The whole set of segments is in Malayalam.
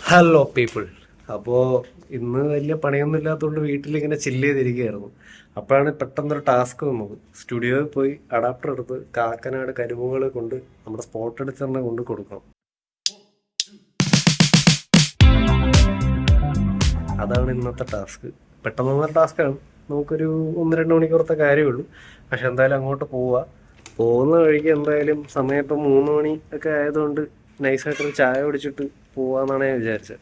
Hello people. അപ്പോൾ ഇന്ന് വലിയ പണിയൊന്നും ഇല്ലാത്തതുകൊണ്ട് വീട്ടിലിങ്ങനെ ചില്ല് ചെയ്തിരിക്കുകയായിരുന്നു. അപ്പോഴാണ് പെട്ടെന്നൊരു ടാസ്ക് വന്നത്. സ്റ്റുഡിയോയിൽ പോയി അഡാപ്റ്റർ എടുത്ത് കാക്കനാട് കരിമുകൾ കൊണ്ട് നമ്മുടെ സ്പോട്ട് എടുത്ത് തന്നെ കൊണ്ട് കൊടുക്കണം. അതാണ് ഇന്നത്തെ ടാസ്ക്. പെട്ടെന്നൊന്നൊരു ടാസ്ക്കാണ്. നമുക്കൊരു 1-2 മണിക്കൂറത്തെ കാര്യമുള്ളൂ. പക്ഷെ എന്തായാലും അങ്ങോട്ട് പോവുക. പോകുന്ന വഴിക്ക് എന്തായാലും സമയം ഇപ്പം 3 മണി ഒക്കെ ആയതുകൊണ്ട് നൈസായിട്ടൊരു ചായ കുടിച്ചിട്ട് പോവാന്നാണ് ഞാൻ വിചാരിച്ചത്.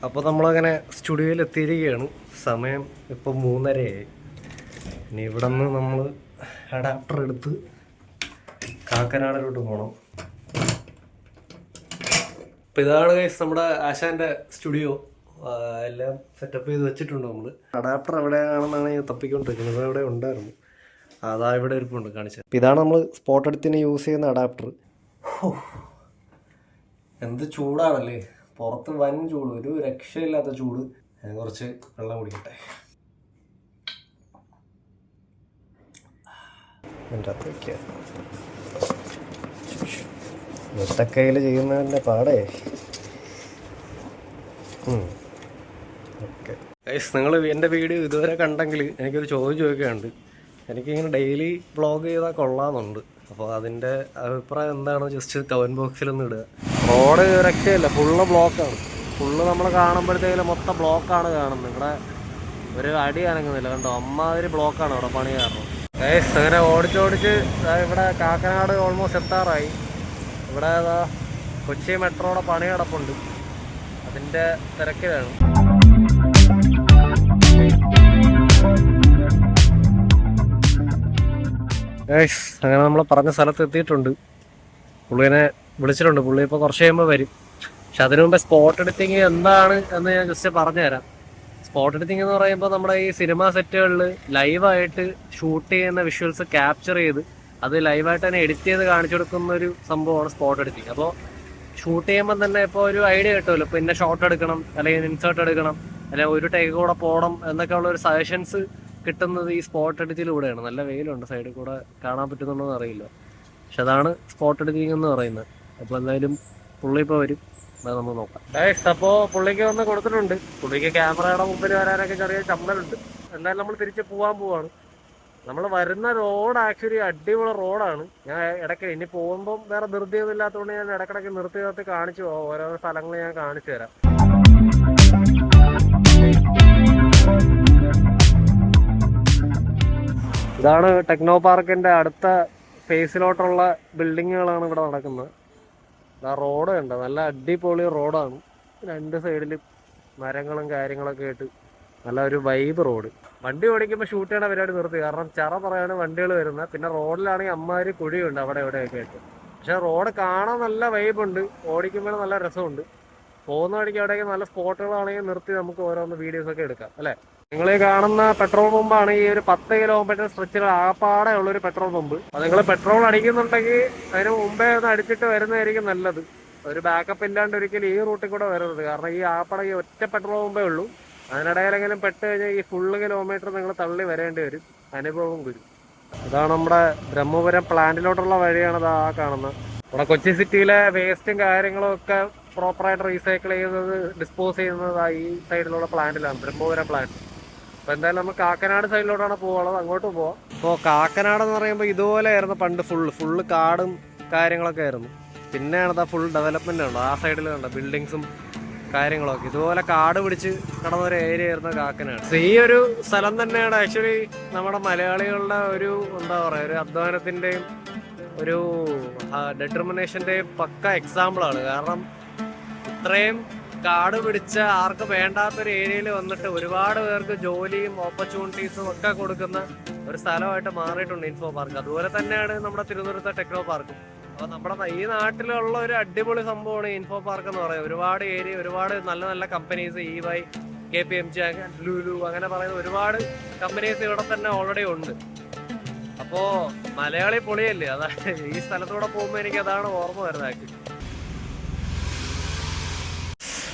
അപ്പോൾ നമ്മളങ്ങനെ സ്റ്റുഡിയോയിൽ എത്തിയിരിക്കുകയാണ്. സമയം ഇപ്പം 3:30 ഇനി ഇവിടെ നിന്ന് നമ്മൾ അഡാപ്റ്റർ എടുത്ത് കാക്കനാടിലോട്ട് പോകണം. അപ്പോൾ ഇതാണ് ഗൈസ് നമ്മുടെ ആശാൻ്റെ സ്റ്റുഡിയോ. എല്ലാം സെറ്റപ്പ് ചെയ്ത് വെച്ചിട്ടുണ്ട് നമ്മൾ. അഡാപ്റ്റർ എവിടെയാണെന്നാണ് ഞാൻ തപ്പിക്കൊണ്ടിരിക്കുന്നത്. ഇവിടെ ഉണ്ടായിരുന്നു, അതാ ഇവിടെ ഇരിപ്പുണ്ട് കാണിച്ചത്. അപ്പോൾ ഇതാണ് നമ്മൾ സ്പോട്ട് എടുത്തിന് യൂസ് ചെയ്യുന്ന അഡാപ്റ്റർ. എന്ത് ചൂടാണല്ലേ, പുറത്ത് വൻ ചൂട്, ഒരു രക്ഷയില്ലാത്ത ചൂട്. ഞാൻ കുറച്ച് വെള്ളം കുടിക്കട്ടെ. എൻ്റെ അകത്ത് വയ്ക്കുക. ഒറ്റക്കൈയിൽ ചെയ്യുന്നതിൻ്റെ പാടേ. ഓക്കെ ഗൈസ്, നിങ്ങൾ എൻ്റെ വീഡിയോ ഇതുവരെ കണ്ടെങ്കിൽ എനിക്കൊരു ചോദ്യം ചോദിക്കാനുണ്ട്. എനിക്കിങ്ങനെ ഡെയിലി വ്ളോഗ് ചെയ്താൽ കൊള്ളാമെന്നുണ്ട്. അപ്പോൾ അതിൻ്റെ അഭിപ്രായം എന്താണോ ജസ്റ്റ് കമൻറ്റ് ബോക്സിലൊന്ന് ഇടുക. റോഡ് രക്ഷയില്ല, ഫുള്ള് ബ്ലോക്കാണ്. ഫുള്ള് നമ്മൾ കാണുമ്പോഴത്തേക്കും മൊത്തം ബ്ലോക്കാണ് കാണുന്നത്. ഇവിടെ ഒരു അടി അനങ്ങുന്നില്ല, കണ്ടോ, അമ്മാതിരി ബ്ലോക്കാണ് ഇവിടെ പണി കാരണം. ഗൈസ്, അങ്ങനെ ഓടിച്ചോടിച്ച് ഇവിടെ കാക്കനാട് ഓൾമോസ്റ്റ് എത്താറായി. ഇവിടെ കൊച്ചി മെട്രോയുടെ പണി കിടപ്പുണ്ട്, അതിൻ്റെ തിരക്കിലാണ്. ഗൈസ്, അങ്ങനെ നമ്മൾ പറഞ്ഞ സ്ഥലത്ത് എത്തിയിട്ടുണ്ട്. പുള്ളിനെ വിളിച്ചിട്ടുണ്ട്. പുള്ളി ഇപ്പോൾ കുറച്ച് കഴിയുമ്പോൾ വരും. പക്ഷെ അതിനു മുമ്പേ സ്പോട്ട് എഡിറ്റിങ് എന്താണ് എന്ന് ഞാൻ ജസ്റ്റ് പറഞ്ഞുതരാം. സ്പോട്ട് എഡിറ്റിംഗ് എന്ന് പറയുമ്പോൾ നമ്മുടെ ഈ സിനിമ സെറ്റുകളിൽ ലൈവായിട്ട് ഷൂട്ട് ചെയ്യുന്ന വിഷ്വൽസ് ക്യാപ്ചർ ചെയ്ത് അത് ലൈവായിട്ട് തന്നെ എഡിറ്റ് ചെയ്ത് കാണിച്ചു കൊടുക്കുന്ന ഒരു സംഭവമാണ് സ്പോട്ട് എഡിറ്റിംഗ്. അപ്പോൾ ഷൂട്ട് ചെയ്യുമ്പോൾ തന്നെ ഇപ്പോൾ ഒരു ഐഡിയ കിട്ടുമല്ലോ, ഇപ്പോൾ ഇന്ന ഷോട്ട് എടുക്കണം, അല്ലെങ്കിൽ ഇൻസേർട്ട് എടുക്കണം, അല്ലെങ്കിൽ ഒരു ടേക്ക് കൂടെ പോകണം എന്നൊക്കെ ഉള്ള ഒരു സജഷൻസ് കിട്ടുന്നത് ഈ സ്പോട്ട് എഡിറ്റിലൂടെയാണ്. നല്ല വെയിലുണ്ട്, സൈഡിൽ കൂടെ കാണാൻ പറ്റുന്നുണ്ടോ എന്ന് അറിയില്ല. പക്ഷെ അതാണ് സ്പോട്ട് എഡിറ്റിംഗ് എന്ന് പറയുന്നത്. അപ്പോൾ എന്തായാലും പുള്ളി ഇപ്പോൾ വരും, അത് നമ്മൾ നോക്കാം. അപ്പോൾ പുള്ളിക്ക് വന്ന് കൊടുത്തിട്ടുണ്ട്. പുള്ളിക്ക് ക്യാമറയുടെ മുമ്പിൽ വരാനൊക്കെ ചെറിയ ചമ്മലുണ്ട്. എന്തായാലും നമ്മൾ തിരിച്ച് പോവാണ്. നമ്മൾ വരുന്ന റോഡ് ആക്ച്വലി അടിപൊളി റോഡാണ്. ഞാൻ ഇടയ്ക്ക് ഇനി പോകുമ്പം വേറെ ധൃതിയൊന്നും ഇല്ലാത്തതുകൊണ്ട് ഞാൻ ഇടയ്ക്കിടയ്ക്ക് നിർത്തി കാണിച്ചു പോകാം. ഓരോ സ്ഥലങ്ങൾ ഞാൻ കാണിച്ചു തരാം. ഇതാണ് ടെക്നോ പാർക്കിൻ്റെ അടുത്ത ഫേസിലോട്ടുള്ള ബിൽഡിങ്ങുകളാണ് ഇവിടെ നടക്കുന്നത്. ആ റോഡ് കണ്ടോ, നല്ല അടിപൊളി റോഡാണ്. 2 സൈഡിലും മരങ്ങളും കാര്യങ്ങളൊക്കെ ആയിട്ട് നല്ല ഒരു വൈബ് റോഡ്. വണ്ടി ഓടിക്കുമ്പോൾ ഷൂട്ട് ചെയ്യണ പരിപാടി നിർത്തി, കാരണം ചറ പറയാണ് വണ്ടികൾ വരുന്നത്. പിന്നെ റോഡിലാണെങ്കിൽ അമ്മാതിരി കുഴിയുണ്ട് അവിടെ എവിടെയൊക്കെ ആയിട്ട്. പക്ഷെ റോഡ് കാണാൻ നല്ല വൈബുണ്ട്, ഓടിക്കുമ്പോൾ നല്ല രസമുണ്ട്. പോകുന്ന വഴിക്ക് അവിടെയൊക്കെ നല്ല സ്പോട്ടുകളാണെങ്കിൽ നിർത്തി നമുക്ക് ഓരോന്ന് വീഡിയോസൊക്കെ എടുക്കാം അല്ലേ. നിങ്ങൾ ഈ കാണുന്ന പെട്രോൾ പമ്പാണ് ഈ ഒരു 10 കിലോമീറ്റർ സ്ട്രെച്ചിൽ ആപ്പാടെ ഉള്ളൊരു പെട്രോൾ പമ്പ്. അത് നിങ്ങൾ പെട്രോൾ അടിക്കുന്നുണ്ടെങ്കിൽ അതിന് മുമ്പേ ഒന്ന് അടിച്ചിട്ട് വരുന്നതായിരിക്കും നല്ലത്. ഒരു ബാക്കപ്പ് ഇല്ലാണ്ട് ഒരിക്കലും ഈ റൂട്ടിൽ കൂടെ വരരുത്, കാരണം ഈ ആപ്പാടെ ഈ ഒറ്റ പെട്രോൾ പമ്പേ ഉള്ളൂ. അതിനിടയിലെങ്കിലും പെട്ട് കഴിഞ്ഞാൽ ഈ ഫുള്ള് കിലോമീറ്റർ നിങ്ങൾ തള്ളി വരേണ്ടി വരും, അനുഭവം വരും. ഇതാണ് നമ്മുടെ ബ്രഹ്മപുരം പ്ലാന്റിലോട്ടുള്ള വഴിയാണത് ആ കാണുന്നത്. ഇവിടെ കൊച്ചി സിറ്റിയിലെ വേസ്റ്റും കാര്യങ്ങളും ഒക്കെ പ്രോപ്പറായിട്ട് റീസൈക്കിൾ ചെയ്യുന്നത്, ഡിസ്പോസ് ചെയ്യുന്നത് ഈ സൈഡിലുള്ള പ്ലാന്റിലാണ്, ബ്രഹ്മപുരം പ്ലാന്റ്. അപ്പോൾ എന്തായാലും നമ്മൾ കാക്കനാട് സൈഡിലോട്ടാണ് പോകാനുള്ളത്, അങ്ങോട്ട് പോവാം. അപ്പോൾ കാക്കനാട് എന്ന് പറയുമ്പോൾ ഇതുപോലെ ആയിരുന്നു പണ്ട്, ഫുള്ള് കാടും കാര്യങ്ങളൊക്കെ ആയിരുന്നു. പിന്നെയാണ് ഫുൾ ഡെവലപ്മെന്റ് ഉണ്ട്. ആ സൈഡിൽ കണ്ട ബിൽഡിങ്സും കാര്യങ്ങളൊക്കെ ഇതുപോലെ കാട് പിടിച്ച് കിടന്നൊരു ഏരിയ ആയിരുന്നു കാക്കനാട്. ഈ ഒരു സ്ഥലം തന്നെയാണ് ആക്ച്വലി നമ്മുടെ മലയാളികളുടെ ഒരു എന്താ പറയുക, ഒരു അധ്വാനത്തിൻ്റെയും ഒരു ഡെറ്റർമിനേഷൻ്റെയും പക്ക എക്സാമ്പിളാണ്. കാരണം ഇത്രയും കാട് പിടിച്ച ആർക്ക് വേണ്ടാത്തൊരു ഏരിയയിൽ വന്നിട്ട് ഒരുപാട് പേർക്ക് ജോലിയും ഓപ്പർച്യൂണിറ്റീസും ഒക്കെ കൊടുക്കുന്ന ഒരു സ്ഥലമായിട്ട് മാറിയിട്ടുണ്ട് ഇൻഫോ പാർക്ക്. അതുപോലെ തന്നെയാണ് നമ്മുടെ തിരുവനന്തപുരത്തെ ടെക്നോ പാർക്ക്. അപ്പോൾ നമ്മുടെ ഈ നാട്ടിലുള്ള ഒരു അടിപൊളി സംഭവമാണ് ഇൻഫോ പാർക്ക് എന്ന് പറയുന്നത്. ഒരുപാട് ഏരിയ, ഒരുപാട് നല്ല നല്ല കമ്പനീസ്, EY, KPMG, ലുലു അങ്ങനെ പറയുന്ന ഒരുപാട് കമ്പനീസ് ഇവിടെ തന്നെ ഓൾറെഡി ഉണ്ട്. അപ്പോൾ മലയാളി പൊളിയല്ലേ, അതാ ഈ സ്ഥലത്തൂടെ പോകുമ്പോൾ എനിക്ക് അതാണ് ഓർമ്മ വരുന്നത് ആക്ച്വലി.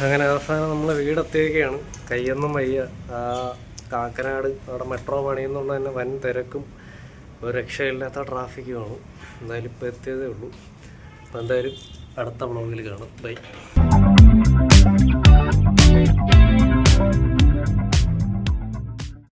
അങ്ങനെ അവസാനം നമ്മൾ വീടെത്തിയൊക്കെയാണ്. കയ്യൊന്നും വയ്യ. കാക്കനാട് അവിടെ മെട്രോ പണിയെന്നുള്ള തന്നെ വൻ തിരക്കും ഒരു രക്ഷയില്ലാത്ത ട്രാഫിക്കുമാണ്. എന്തായാലും ഇപ്പോൾ എത്തിയതേ ഉള്ളൂ. അപ്പോൾ എന്തായാലും അടുത്ത വ്ളോഗിൽ കാണാം. ബൈ.